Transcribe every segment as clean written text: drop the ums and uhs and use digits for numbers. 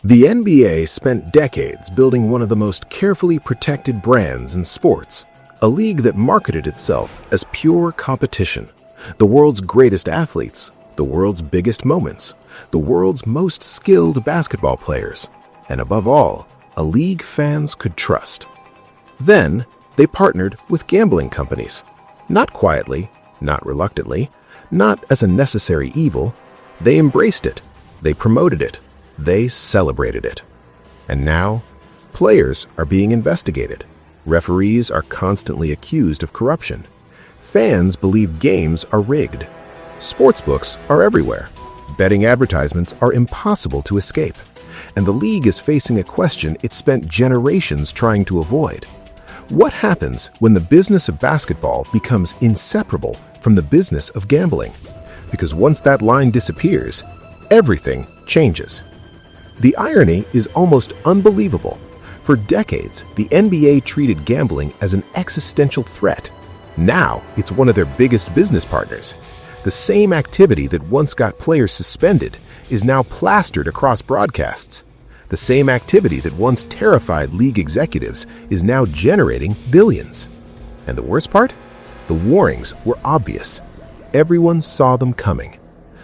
The NBA spent decades building one of the most carefully protected brands in sports, a league that marketed itself as pure competition, the world's greatest athletes, the world's biggest moments, the world's most skilled basketball players, and above all, a league fans could trust. Then, they partnered with gambling companies, not quietly, not reluctantly, not as a necessary evil. They embraced it, they promoted it, they celebrated it. And now, players are being investigated. Referees are constantly accused of corruption. Fans believe games are rigged. Sportsbooks are everywhere. Betting advertisements are impossible to escape. And the league is facing a question it spent generations trying to avoid. What happens when the business of basketball becomes inseparable from the business of gambling? Because once that line disappears, everything changes. The irony is almost unbelievable. For decades, the NBA treated gambling as an existential threat. Now, it's one of their biggest business partners. The same activity that once got players suspended is now plastered across broadcasts. The same activity that once terrified league executives is now generating billions. And the worst part? The warnings were obvious. Everyone saw them coming.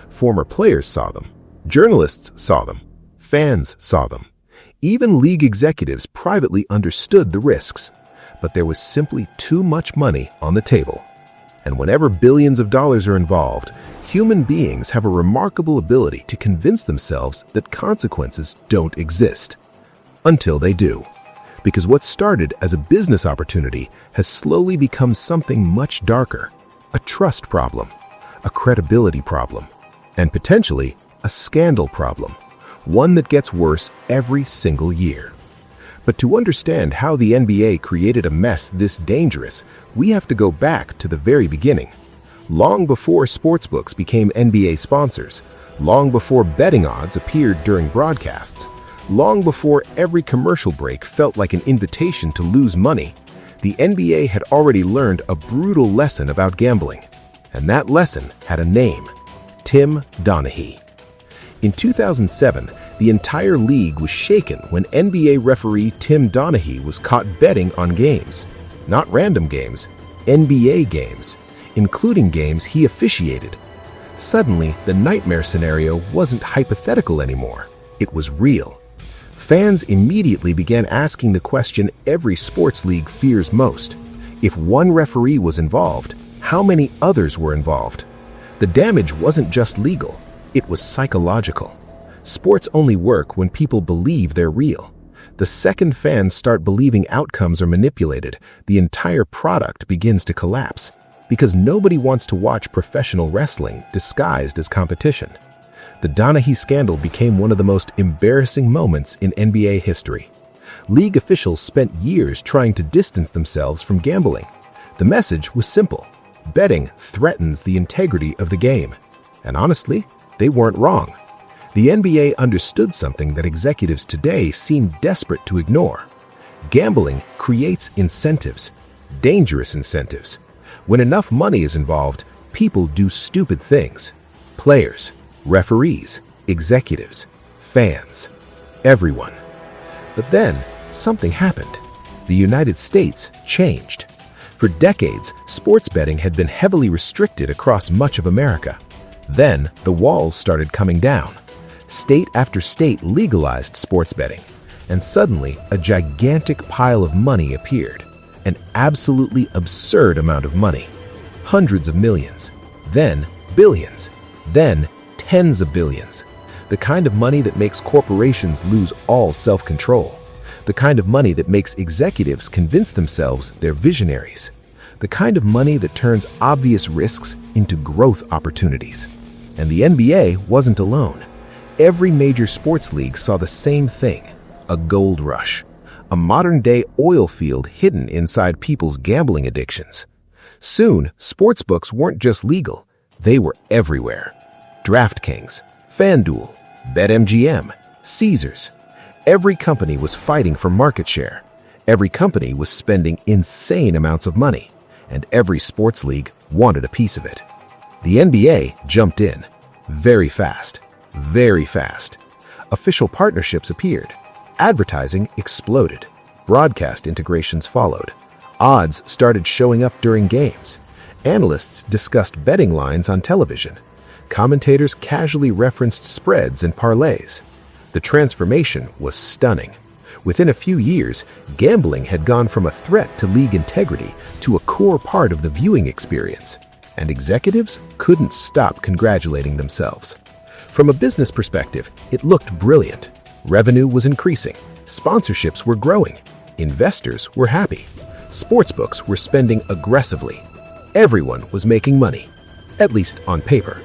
Former players saw them. Journalists saw them. Fans saw them. Even league executives privately understood the risks. But there was simply too much money on the table. And whenever billions of dollars are involved, human beings have a remarkable ability to convince themselves that consequences don't exist. Until they do. Because what started as a business opportunity has slowly become something much darker. A trust problem, a credibility problem, and potentially a scandal problem. One that gets worse every single year. But to understand how the NBA created a mess this dangerous, we have to go back to the very beginning. Long before sportsbooks became NBA sponsors, long before betting odds appeared during broadcasts, long before every commercial break felt like an invitation to lose money, the NBA had already learned a brutal lesson about gambling. And that lesson had a name: Tim Donaghy. In 2007, the entire league was shaken when NBA referee Tim Donaghy was caught betting on games. Not random games, NBA games, including games he officiated. Suddenly, the nightmare scenario wasn't hypothetical anymore. It was real. Fans immediately began asking the question every sports league fears most. If one referee was involved, how many others were involved? The damage wasn't just legal. It was psychological. Sports only work when people believe they're real. The second fans start believing outcomes are manipulated, the entire product begins to collapse, because nobody wants to watch professional wrestling disguised as competition. The Donaghy scandal became one of the most embarrassing moments in NBA history. League officials spent years trying to distance themselves from gambling. The message was simple: betting threatens the integrity of the game. And honestly, they weren't wrong. The NBA understood something that executives today seem desperate to ignore. Gambling creates incentives, dangerous incentives. When enough money is involved, people do stupid things. Players, referees, executives, fans, everyone. But then, something happened. The United States changed. For decades, sports betting had been heavily restricted across much of America. Then, the walls started coming down. State after state legalized sports betting, and suddenly a gigantic pile of money appeared. An absolutely absurd amount of money. Hundreds of millions, then billions, then tens of billions. The kind of money that makes corporations lose all self-control. The kind of money that makes executives convince themselves they're visionaries. The kind of money that turns obvious risks into growth opportunities. And the NBA wasn't alone. Every major sports league saw the same thing: a gold rush. A modern-day oil field hidden inside people's gambling addictions. Soon, sportsbooks weren't just legal, they were everywhere. DraftKings, FanDuel, BetMGM, Caesars. Every company was fighting for market share. Every company was spending insane amounts of money, and every sports league wanted a piece of it. The NBA jumped in. Very fast. Very fast. Official partnerships appeared. Advertising exploded. Broadcast integrations followed. Odds started showing up during games. Analysts discussed betting lines on television. Commentators casually referenced spreads and parlays. The transformation was stunning. Within a few years, gambling had gone from a threat to league integrity to a core part of the viewing experience, and executives couldn't stop congratulating themselves. From a business perspective, it looked brilliant. Revenue was increasing, sponsorships were growing, investors were happy, sportsbooks were spending aggressively. Everyone was making money, at least on paper.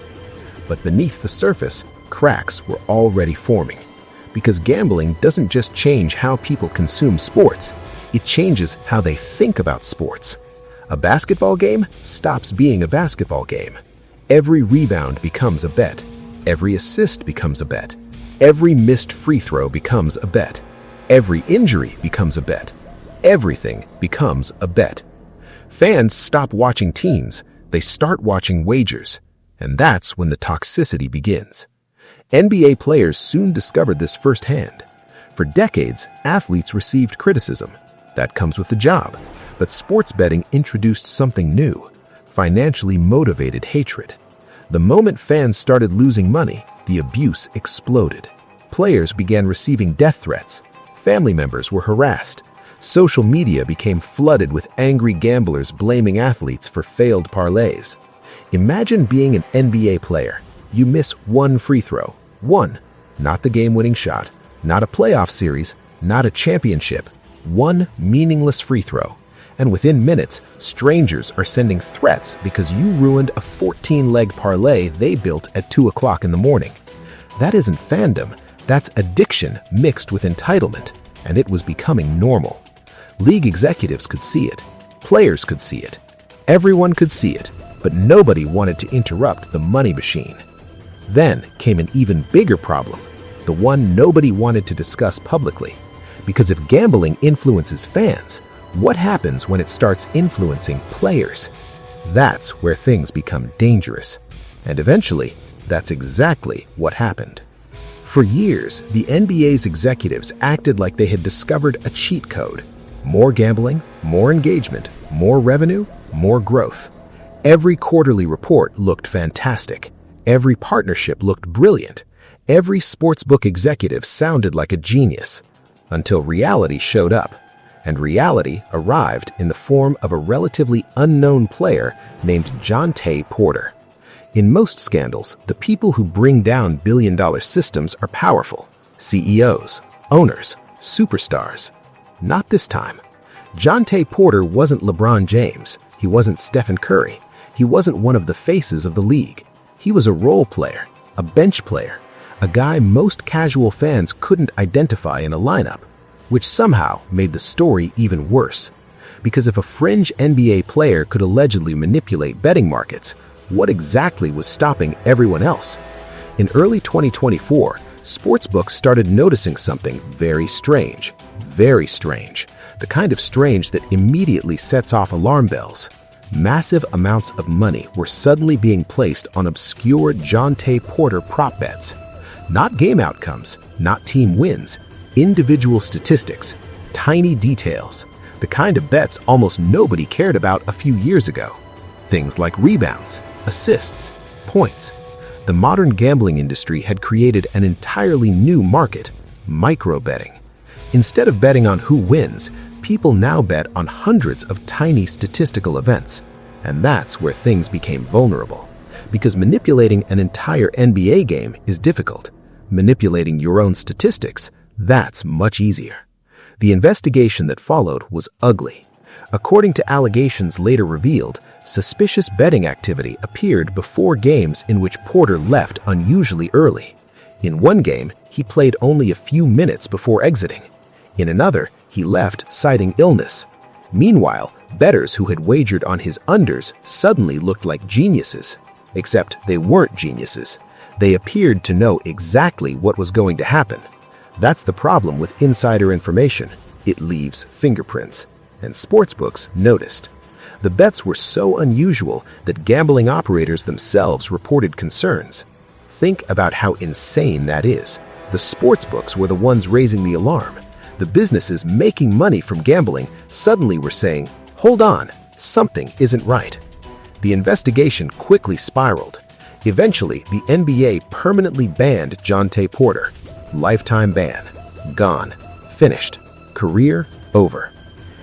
But beneath the surface, cracks were already forming. Because gambling doesn't just change how people consume sports, it changes how they think about sports. A basketball game stops being a basketball game. Every rebound becomes a bet. Every assist becomes a bet. Every missed free throw becomes a bet. Every injury becomes a bet. Everything becomes a bet. Fans stop watching teams, they start watching wagers. And that's when the toxicity begins. NBA players soon discovered this firsthand. For decades, athletes received criticism. That comes with the job. But sports betting introduced something new: financially motivated hatred. The moment fans started losing money, the abuse exploded. Players began receiving death threats. Family members were harassed. Social media became flooded with angry gamblers blaming athletes for failed parlays. Imagine being an NBA player. You miss one free throw. One. Not the game-winning shot. Not a playoff series. Not a championship. One meaningless free throw. And within minutes, strangers are sending threats because you ruined a 14-leg parlay they built at 2 o'clock in the morning. That isn't fandom. That's addiction mixed with entitlement. And it was becoming normal. League executives could see it. Players could see it. Everyone could see it. But nobody wanted to interrupt the money machine. Then came an even bigger problem, the one nobody wanted to discuss publicly. Because if gambling influences fans, what happens when it starts influencing players? That's where things become dangerous. And eventually, that's exactly what happened. For years, the NBA's executives acted like they had discovered a cheat code. More gambling, more engagement, more revenue, more growth. Every quarterly report looked fantastic. Every partnership looked brilliant. Every sportsbook executive sounded like a genius. Until reality showed up. And reality arrived in the form of a relatively unknown player named Jontay Porter. In most scandals, the people who bring down billion-dollar systems are powerful. CEOs, owners, superstars. Not this time. Jontay Porter wasn't LeBron James. He wasn't Stephen Curry. He wasn't one of the faces of the league. He was a role player, a bench player, a guy most casual fans couldn't identify in a lineup, which somehow made the story even worse. Because if a fringe NBA player could allegedly manipulate betting markets, what exactly was stopping everyone else? In early 2024, sportsbooks started noticing something very strange. Very strange. The kind of strange that immediately sets off alarm bells. Massive amounts of money were suddenly being placed on obscure Jontay Porter prop bets. Not game outcomes, not team wins, individual statistics, tiny details, the kind of bets almost nobody cared about a few years ago. Things like rebounds, assists, points. The modern gambling industry had created an entirely new market, micro-betting. Instead of betting on who wins, people now bet on hundreds of tiny statistical events. And that's where things became vulnerable. Because manipulating an entire NBA game is difficult. Manipulating your own statistics, that's much easier. The investigation that followed was ugly. According to allegations later revealed, suspicious betting activity appeared before games in which Porter left unusually early. In one game, he played only a few minutes before exiting. In another, he left citing illness. Meanwhile, bettors who had wagered on his unders suddenly looked like geniuses. Except they weren't geniuses. They appeared to know exactly what was going to happen. That's the problem with insider information. It leaves fingerprints. And sportsbooks noticed. The bets were so unusual that gambling operators themselves reported concerns. Think about how insane that is. The sportsbooks were the ones raising the alarm. The businesses making money from gambling suddenly were saying, "Hold on, something isn't right." The investigation quickly spiraled. Eventually, the NBA permanently banned Jontay Porter. Lifetime ban. Gone. Finished. Career over.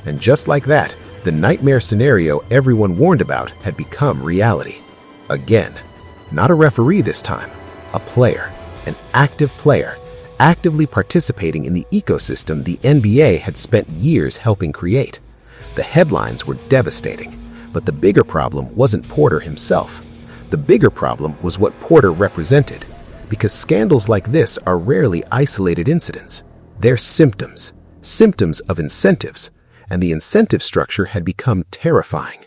And just like that, the nightmare scenario everyone warned about had become reality. Again. Not a referee this time. A player. An active player. Actively participating in the ecosystem the NBA had spent years helping create. The headlines were devastating. But the bigger problem wasn't Porter himself. The bigger problem was what Porter represented. Because scandals like this are rarely isolated incidents. They're symptoms. Symptoms of incentives. And the incentive structure had become terrifying.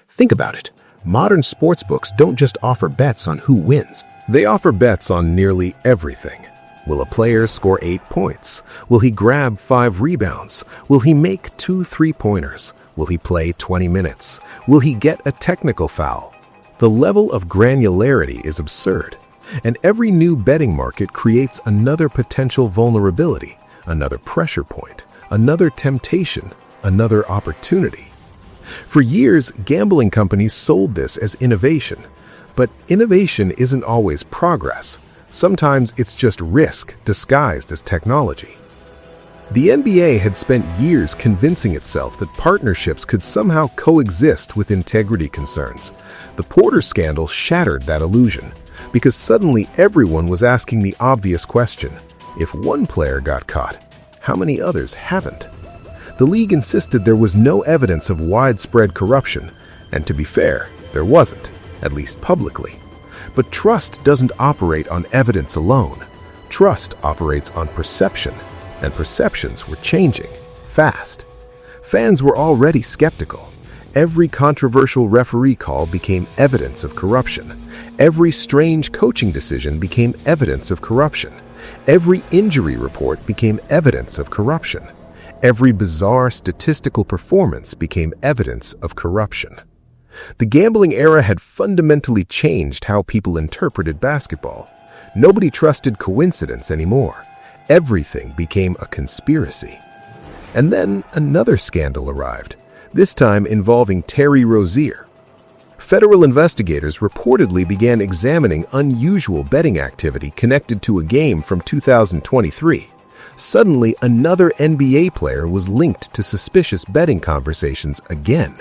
Think about it. Modern sportsbooks don't just offer bets on who wins. They offer bets on nearly everything. Will a player score 8 points? Will he grab 5 rebounds? Will he make 2 3-pointers? Will he play 20 minutes? Will he get a technical foul? The level of granularity is absurd. And every new betting market creates another potential vulnerability, another pressure point, another temptation, another opportunity. For years, gambling companies sold this as innovation. But innovation isn't always progress. Sometimes it's just risk disguised as technology. The NBA had spent years convincing itself that partnerships could somehow coexist with integrity concerns. The Porter scandal shattered that illusion, because suddenly everyone was asking the obvious question: if one player got caught, how many others haven't? The league insisted there was no evidence of widespread corruption, and to be fair, there wasn't, at least publicly. But trust doesn't operate on evidence alone. Trust operates on perception, and perceptions were changing, fast. Fans were already skeptical. Every controversial referee call became evidence of corruption. Every strange coaching decision became evidence of corruption. Every injury report became evidence of corruption. Every bizarre statistical performance became evidence of corruption. The gambling era had fundamentally changed how people interpreted basketball. Nobody trusted coincidence anymore. Everything became a conspiracy. And then another scandal arrived, this time involving Terry Rozier. Federal investigators reportedly began examining unusual betting activity connected to a game from 2023. Suddenly, another NBA player was linked to suspicious betting conversations again.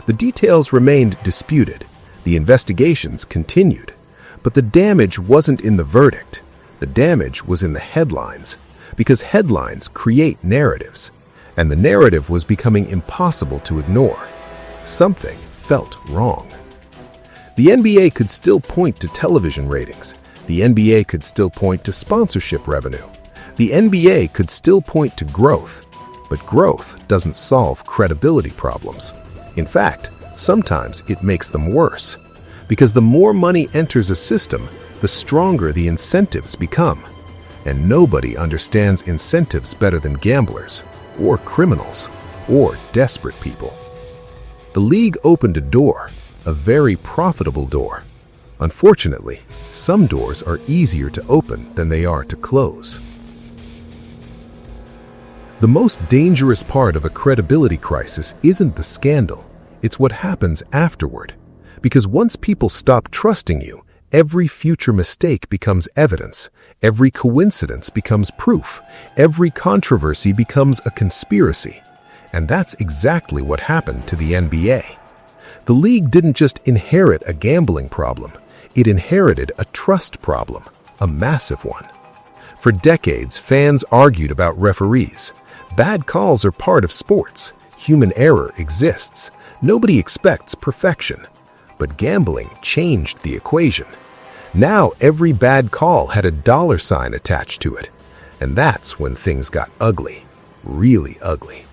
The details remained disputed. The investigations continued. But the damage wasn't in the verdict. The damage was in the headlines. Because headlines create narratives. And the narrative was becoming impossible to ignore. Something felt wrong. The NBA could still point to television ratings. The NBA could still point to sponsorship revenue. The NBA could still point to growth. But growth doesn't solve credibility problems. In fact, sometimes it makes them worse. Because the more money enters a system, the stronger the incentives become. And nobody understands incentives better than gamblers, or criminals, or desperate people. The league opened a door, a very profitable door. Unfortunately, some doors are easier to open than they are to close. The most dangerous part of a credibility crisis isn't the scandal, it's what happens afterward. Because once people stop trusting you, every future mistake becomes evidence, every coincidence becomes proof, every controversy becomes a conspiracy. And that's exactly what happened to the NBA. The league didn't just inherit a gambling problem, it inherited a trust problem, a massive one. For decades, fans argued about referees. Bad calls are part of sports. Human error exists. Nobody expects perfection. But gambling changed the equation. Now every bad call had a $sign attached to it. And that's when things got ugly. Really ugly.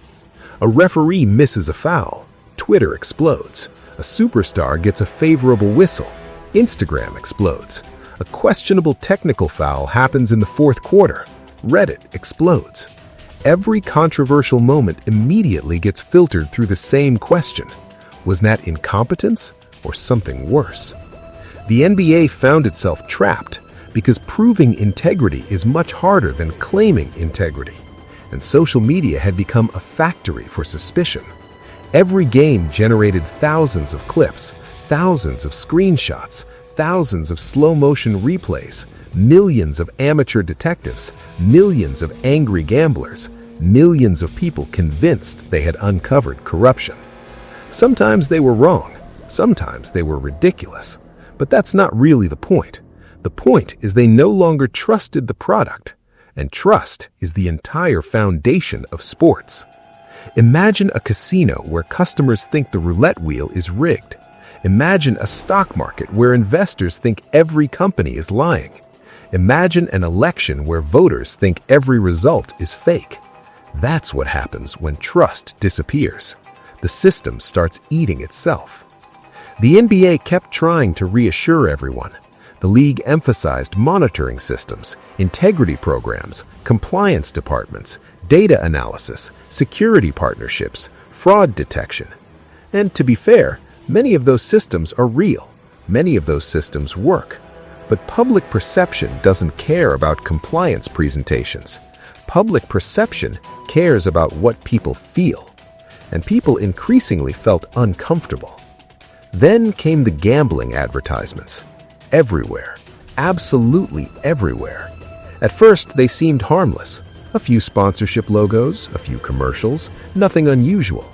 A referee misses a foul. Twitter explodes. A superstar gets a favorable whistle. Instagram explodes. A questionable technical foul happens in the fourth quarter. Reddit explodes. Every controversial moment immediately gets filtered through the same question. Was that incompetence or something worse? The NBA found itself trapped because proving integrity is much harder than claiming integrity. And social media had become a factory for suspicion. Every game generated thousands of clips, thousands of screenshots, thousands of slow-motion replays, millions of amateur detectives, millions of angry gamblers, millions of people convinced they had uncovered corruption. Sometimes they were wrong, sometimes they were ridiculous, but that's not really the point. The point is they no longer trusted the product, and trust is the entire foundation of sports. Imagine a casino where customers think the roulette wheel is rigged. Imagine a stock market where investors think every company is lying. Imagine an election where voters think every result is fake. That's what happens when trust disappears. The system starts eating itself. The NBA kept trying to reassure everyone. The league emphasized monitoring systems, integrity programs, compliance departments, data analysis, security partnerships, fraud detection. And to be fair, many of those systems are real. Many of those systems work. But public perception doesn't care about compliance presentations. Public perception cares about what people feel. And people increasingly felt uncomfortable. Then came the gambling advertisements. Everywhere. Absolutely everywhere. At first, they seemed harmless. A few sponsorship logos, a few commercials, nothing unusual.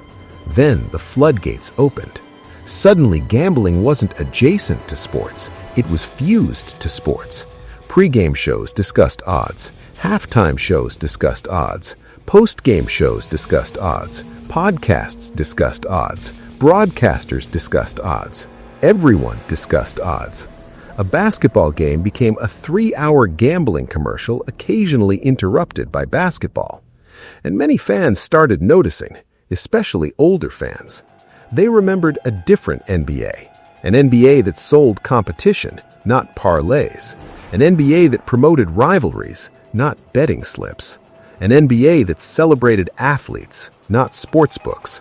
Then the floodgates opened. Suddenly, gambling wasn't adjacent to sports. It was fused to sports. Pre-game shows discussed odds. Halftime shows discussed odds. Post-game shows discussed odds. Podcasts discussed odds. Broadcasters discussed odds. Everyone discussed odds. A basketball game became a 3-hour gambling commercial, occasionally interrupted by basketball. And many fans started noticing, especially older fans. They remembered a different NBA, an NBA that sold competition, not parlays, an NBA that promoted rivalries, not betting slips, an NBA that celebrated athletes, not sportsbooks.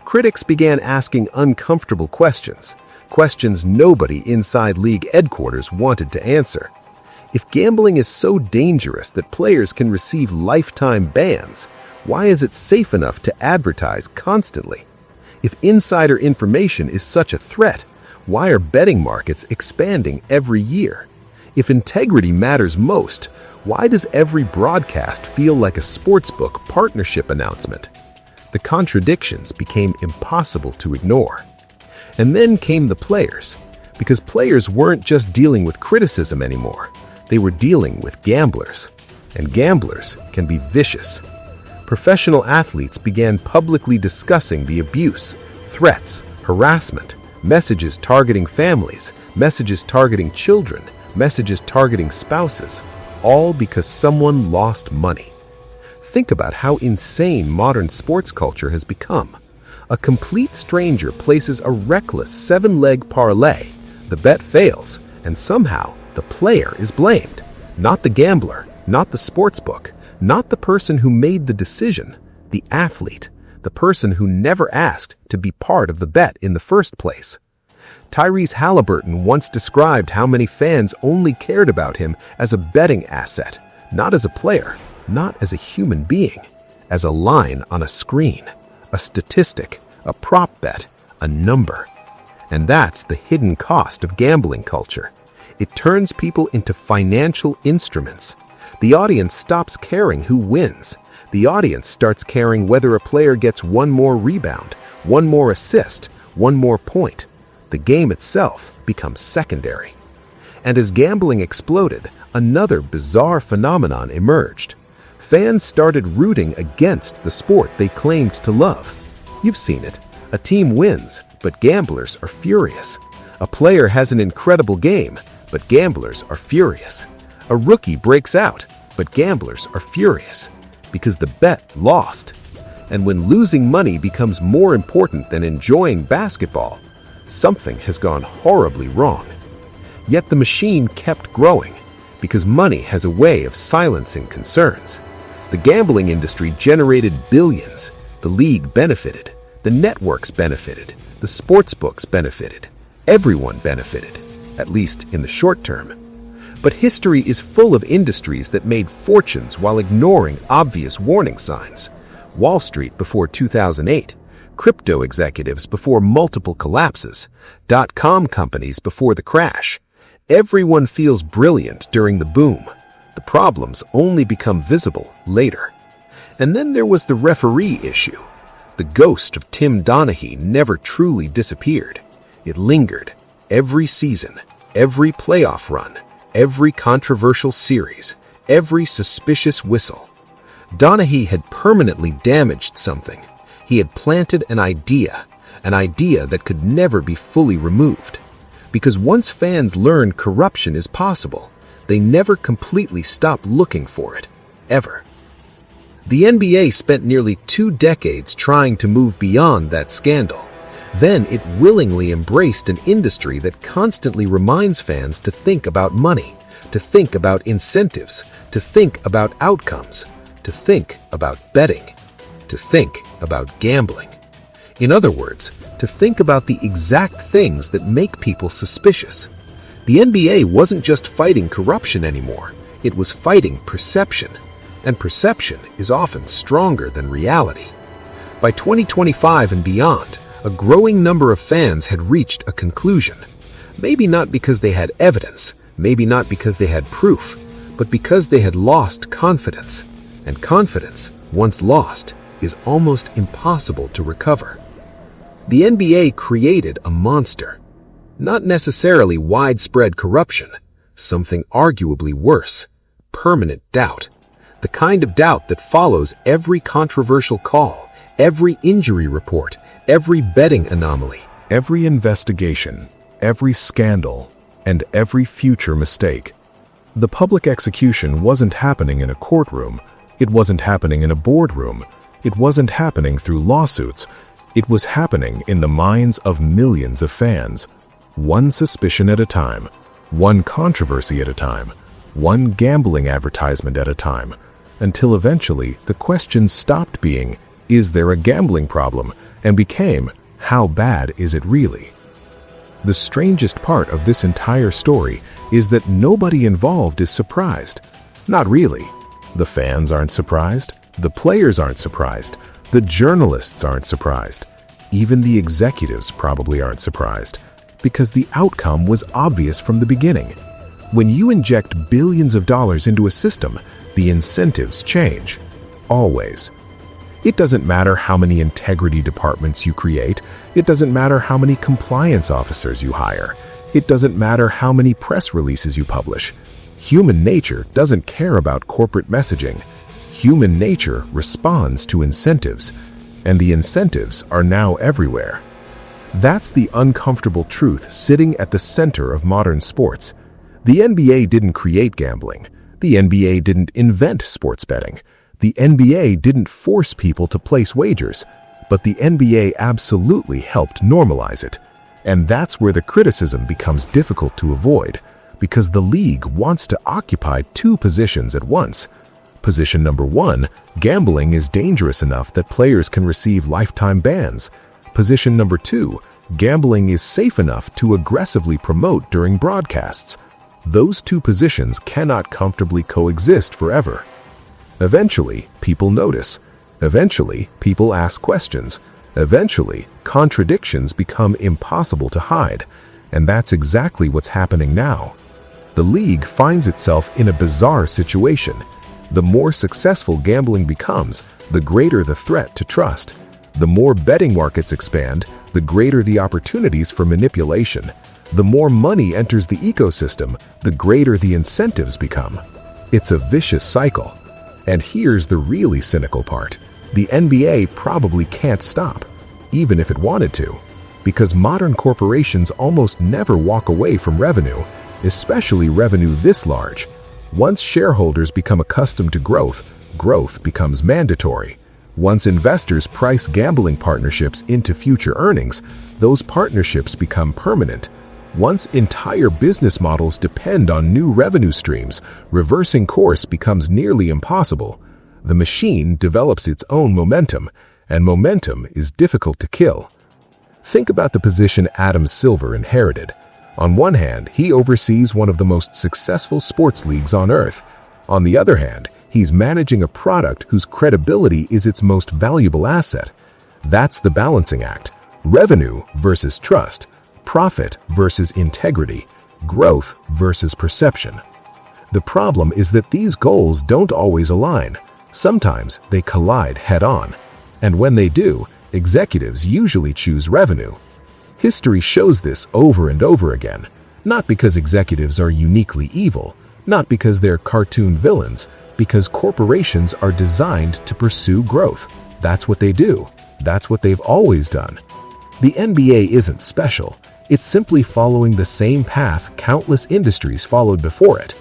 Critics began asking uncomfortable questions. Questions nobody inside league headquarters wanted to answer. If gambling is so dangerous that players can receive lifetime bans, why is it safe enough to advertise constantly? If insider information is such a threat, why are betting markets expanding every year? If integrity matters most, why does every broadcast feel like a sportsbook partnership announcement? The contradictions became impossible to ignore. And then came the players, because players weren't just dealing with criticism anymore. They were dealing with gamblers, and gamblers can be vicious. Professional athletes began publicly discussing the abuse, threats, harassment, messages targeting families, messages targeting children, messages targeting spouses, all because someone lost money. Think about how insane modern sports culture has become. A complete stranger places a reckless 7-leg parlay. The bet fails, and somehow the player is blamed. Not the gambler, not the sportsbook, not the person who made the decision, the athlete, the person who never asked to be part of the bet in the first place. Tyrese Halliburton once described how many fans only cared about him as a betting asset, not as a player, not as a human being, as a line on a screen. A statistic, a prop bet, a number. And that's the hidden cost of gambling culture. It turns people into financial instruments. The audience stops caring who wins. The audience starts caring whether a player gets one more rebound, one more assist, one more point. The game itself becomes secondary. And as gambling exploded, another bizarre phenomenon emerged. Fans started rooting against the sport they claimed to love. You've seen it. A team wins, but gamblers are furious. A player has an incredible game, but gamblers are furious. A rookie breaks out, but gamblers are furious because the bet lost. And when losing money becomes more important than enjoying basketball, something has gone horribly wrong. Yet the machine kept growing because money has a way of silencing concerns. The gambling industry generated billions. The league benefited. The networks benefited. The sportsbooks benefited. Everyone benefited, at least in the short term. But history is full of industries that made fortunes while ignoring obvious warning signs. Wall Street before 2008, crypto executives before multiple collapses, dot-com companies before the crash. Everyone feels brilliant during the boom. The problems only become visible later. And then there was the referee issue. The ghost of Tim Donaghy never truly disappeared. It lingered. Every season, every playoff run, every controversial series, every suspicious whistle. Donaghy had permanently damaged something. He had planted an idea that could never be fully removed. Because once fans learn corruption is possible, they never completely stop looking for it, ever. The NBA spent nearly 2 decades trying to move beyond that scandal. Then it willingly embraced an industry that constantly reminds fans to think about money, to think about incentives, to think about outcomes, to think about betting, to think about gambling. In other words, to think about the exact things that make people suspicious. The NBA wasn't just fighting corruption anymore, it was fighting perception. And perception is often stronger than reality. By 2025 and beyond, a growing number of fans had reached a conclusion. Maybe not because they had evidence, maybe not because they had proof, but because they had lost confidence. And confidence, once lost, is almost impossible to recover. The NBA created a monster. Not necessarily widespread corruption, something arguably worse, permanent doubt. The kind of doubt that follows every controversial call, every injury report, every betting anomaly, every investigation, every scandal, and every future mistake. The public execution wasn't happening in a courtroom. It wasn't happening in a boardroom. It wasn't happening through lawsuits. It was happening in the minds of millions of fans. One suspicion at a time, one controversy at a time, one gambling advertisement at a time, until eventually the question stopped being, is there a gambling problem, and became, how bad is it really? The strangest part of this entire story is that nobody involved is surprised. Not really. The fans aren't surprised. The players aren't surprised. The journalists aren't surprised. Even the executives probably aren't surprised, because the outcome was obvious from the beginning. When you inject billions of dollars into a system, the incentives change. Always. It doesn't matter how many integrity departments you create. It doesn't matter how many compliance officers you hire. It doesn't matter how many press releases you publish. Human nature doesn't care about corporate messaging. Human nature responds to incentives, and the incentives are now everywhere. That's the uncomfortable truth sitting at the center of modern sports. The NBA didn't create gambling. The NBA didn't invent sports betting. The NBA didn't force people to place wagers, but the NBA absolutely helped normalize it. And that's where the criticism becomes difficult to avoid, because the league wants to occupy 2 positions at once. Position number 1, gambling is dangerous enough that players can receive lifetime bans. Position number 2, gambling is safe enough to aggressively promote during broadcasts. Those 2 positions cannot comfortably coexist forever. Eventually, people notice. Eventually, people ask questions. Eventually, contradictions become impossible to hide. And that's exactly what's happening now. The league finds itself in a bizarre situation. The more successful gambling becomes, the greater the threat to trust. The more betting markets expand, the greater the opportunities for manipulation. The more money enters the ecosystem, the greater the incentives become. It's a vicious cycle. And here's the really cynical part. The NBA probably can't stop, even if it wanted to, because modern corporations almost never walk away from revenue, especially revenue this large. Once shareholders become accustomed to growth, growth becomes mandatory. Once investors price gambling partnerships into future earnings, those partnerships become permanent. Once entire business models depend on new revenue streams, reversing course becomes nearly impossible. The machine develops its own momentum, and momentum is difficult to kill. Think about the position Adam Silver inherited. On one hand, he oversees one of the most successful sports leagues on earth. On the other hand, he's managing a product whose credibility is its most valuable asset. That's the balancing act. Revenue versus trust, profit versus integrity, growth versus perception. The problem is that these goals don't always align. Sometimes they collide head-on. And when they do, executives usually choose revenue. History shows this over and over again, not because executives are uniquely evil, not because they're cartoon villains, because corporations are designed to pursue growth. That's what they do. That's what they've always done. The NBA isn't special. It's simply following the same path countless industries followed before it.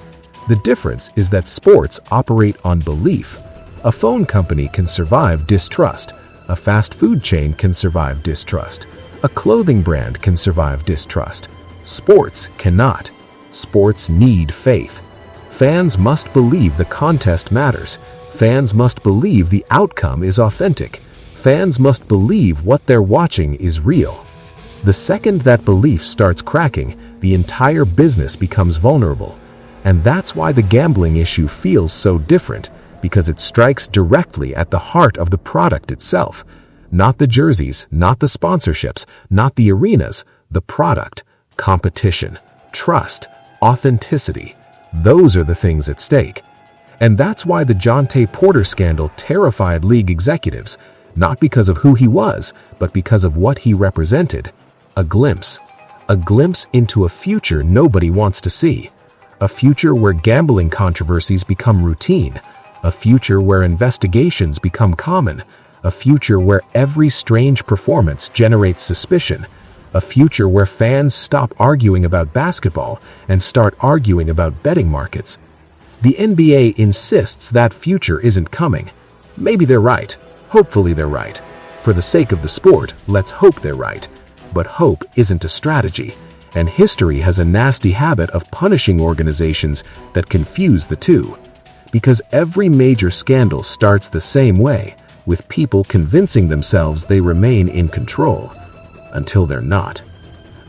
The difference is that sports operate on belief. A phone company can survive distrust. A fast food chain can survive distrust. A clothing brand can survive distrust. Sports cannot. Sports need faith. Fans must believe the contest matters. Fans must believe the outcome is authentic. Fans must believe what they're watching is real. The second that belief starts cracking, the entire business becomes vulnerable. And that's why the gambling issue feels so different, because it strikes directly at the heart of the product itself. Not the jerseys, not the sponsorships, not the arenas, the product, competition, trust, authenticity. Those are the things at stake. And that's why the Jontay Porter scandal terrified league executives, not because of who he was, but because of what he represented. A glimpse into a future nobody wants to see. A future where gambling controversies become routine. A future where investigations become common. A future where every strange performance generates suspicion. A future where fans stop arguing about basketball and start arguing about betting markets. The NBA insists that future isn't coming. Maybe they're right. Hopefully they're right. For the sake of the sport, let's hope they're right. But hope isn't a strategy. And history has a nasty habit of punishing organizations that confuse the two. Because every major scandal starts the same way, with people convincing themselves they remain in control, until they're not.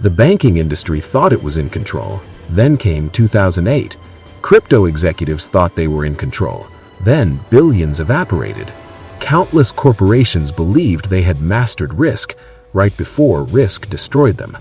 The banking industry thought it was in control. Then came 2008. Crypto executives thought they were in control. Then billions evaporated. Countless corporations believed they had mastered risk, right before risk destroyed them.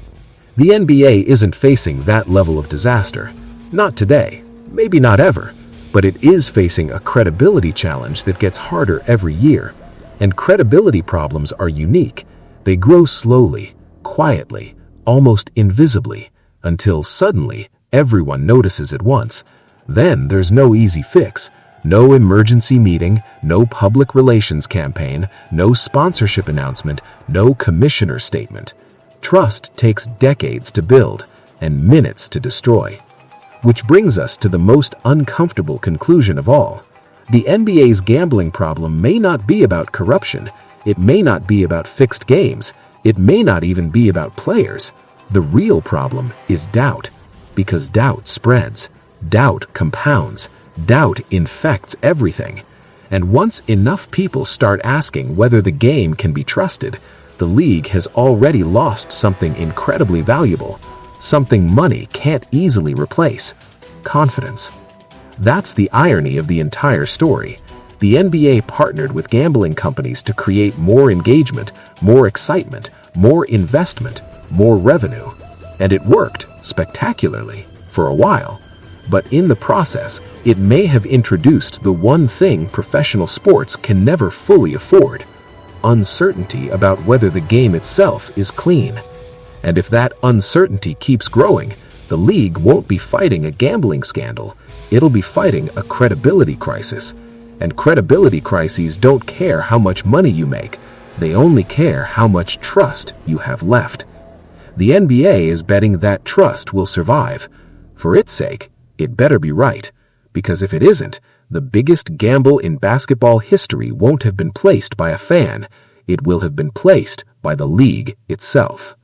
The NBA isn't facing that level of disaster. Not today, maybe not ever, but it is facing a credibility challenge that gets harder every year. And credibility problems are unique. They grow slowly, quietly, almost invisibly, until suddenly everyone notices at once. Then there's no easy fix. No emergency meeting, no public relations campaign, no sponsorship announcement, no commissioner statement. Trust takes decades to build and minutes to destroy. Which brings us to the most uncomfortable conclusion of all. The NBA's gambling problem may not be about corruption. It may not be about fixed games. It may not even be about players. The real problem is doubt. Because doubt spreads. Doubt compounds. Doubt infects everything. And once enough people start asking whether the game can be trusted, the league has already lost something incredibly valuable, something money can't easily replace: confidence. That's the irony of the entire story. The NBA partnered with gambling companies to create more engagement, more excitement, more investment, more revenue. And it worked spectacularly for a while. But in the process, it may have introduced the one thing professional sports can never fully afford: uncertainty about whether the game itself is clean. And if that uncertainty keeps growing, the league won't be fighting a gambling scandal. It'll be fighting a credibility crisis. And credibility crises don't care how much money you make. They only care how much trust you have left. The NBA is betting that trust will survive. For its sake, it better be right. Because if it isn't, the biggest gamble in basketball history won't have been placed by a fan. It will have been placed by the league itself.